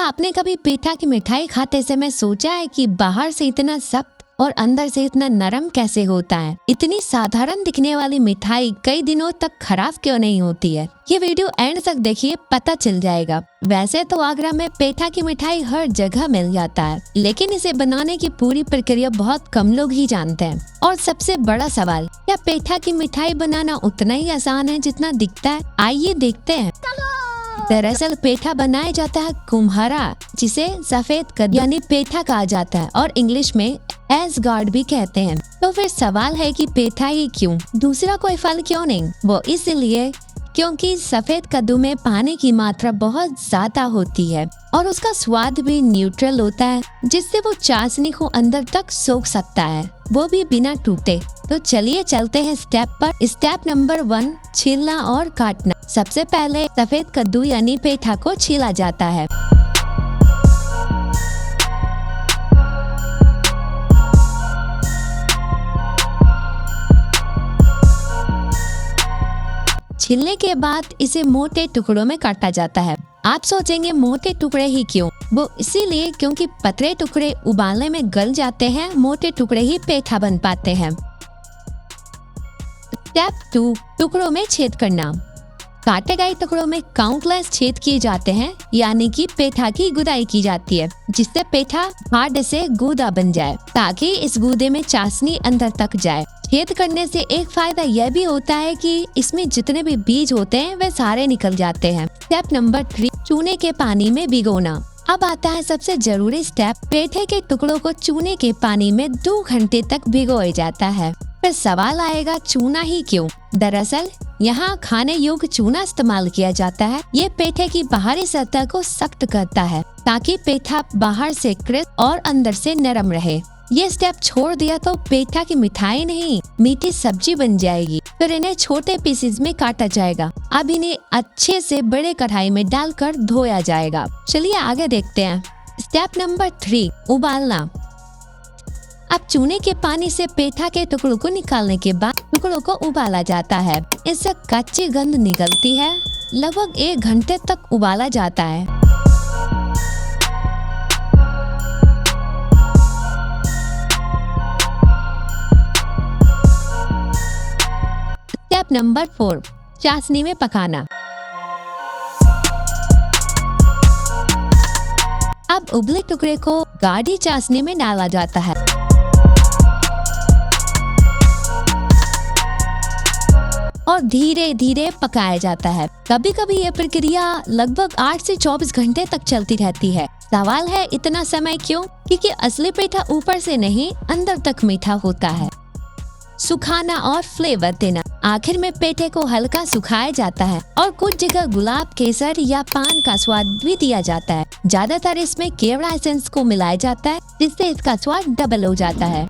आपने कभी पेठा की मिठाई खाते समय सोचा है कि बाहर से इतना सख्त और अंदर से इतना नरम कैसे होता है? इतनी साधारण दिखने वाली मिठाई कई दिनों तक खराब क्यों नहीं होती है? ये वीडियो एंड तक देखिए, पता चल जाएगा। वैसे तो आगरा में पेठा की मिठाई हर जगह मिल जाता है, लेकिन इसे बनाने की पूरी प्रक्रिया बहुत कम लोग ही जानते हैं। और सबसे बड़ा सवाल, क्या पेठा की मिठाई बनाना उतना ही आसान है जितना दिखता है? आइए देखते हैं। दरअसल पेठा बनाया जाता है कुम्हारा, जिसे सफेद कद्दू यानी पेठा कहा जाता है और इंग्लिश में एसगार्ड भी कहते हैं। तो फिर सवाल है कि पेठा ही क्यों, दूसरा कोई फल क्यों नहीं? वो इसलिए क्योंकि सफेद कद्दू में पानी की मात्रा बहुत ज्यादा होती है और उसका स्वाद भी न्यूट्रल होता है, जिससे वो चाशनी को अंदर तक सोख सकता है, वो भी बिना टूटे। तो चलिए चलते हैं स्टेप पर। स्टेप नंबर 1, छीलना और काटना। सबसे पहले सफेद कद्दू यानी पेठा को छीला जाता है। छीलने के बाद इसे मोटे टुकड़ों में काटा जाता है। आप सोचेंगे मोटे टुकड़े ही क्यों? वो इसीलिए क्योंकि पतले टुकड़े उबालने में गल जाते हैं, मोटे टुकड़े ही पेठा बन पाते हैं। स्टेप 2, टुकड़ों में छेद करना। काटे गए टुकड़ों में काउंटलेस छेद किए जाते हैं, यानी कि पेठा की गुदाई की जाती है, जिससे पेठा हार्ड से गूदा बन जाए, ताकि इस गूदे में चाशनी अंदर तक जाए। छेद करने से एक फायदा यह भी होता है कि इसमें जितने भी बीज होते हैं वे सारे निकल जाते हैं। स्टेप नंबर 3, चूने के पानी में भिगोना। अब आता है सबसे जरूरी स्टेप। पेठे के टुकड़ों को चूने के पानी में 2 घंटे तक भिगोया जाता है। फिर सवाल आएगा, चूना ही क्यों? दरअसल यहाँ खाने योग्य चूना इस्तेमाल किया जाता है। ये पेठे की बाहरी सतह को सख्त करता है, ताकि पेठा बाहर से क्रिस्प और अंदर से नरम रहे। ये स्टेप छोड़ दिया तो पेठा की मिठाई नहीं, मीठी सब्जी बन जाएगी। फिर इन्हें छोटे पीसेस में काटा जाएगा। अब इन्हें अच्छे से बड़े कढ़ाई में डालकर धोया जाएगा। चलिए आगे देखते हैं। स्टेप नंबर 3, उबालना। अब चूने के पानी से पेठा के टुकड़ों को निकालने के बाद टुकड़ों को उबाला जाता है। इससे कच्ची गंध निकलती है। लगभग 1 घंटे तक उबाला जाता है। स्टेप नंबर 4, चाशनी में पकाना। अब उबले टुकड़े को गाढ़ी चाशनी में डाला जाता है और धीरे धीरे पकाया जाता है। कभी कभी ये प्रक्रिया लगभग 8 से 24 घंटे तक चलती रहती है। सवाल है, इतना समय क्यों? क्योंकि असली पेठा ऊपर से नहीं, अंदर तक मीठा होता है। सुखाना और फ्लेवर देना। आखिर में पेठे को हल्का सुखाया जाता है और कुछ जगह गुलाब, केसर या पान का स्वाद भी दिया जाता है। ज्यादातर इसमें केवड़ा एसेंस को मिलाया जाता है, जिससे इसका स्वाद डबल हो जाता है।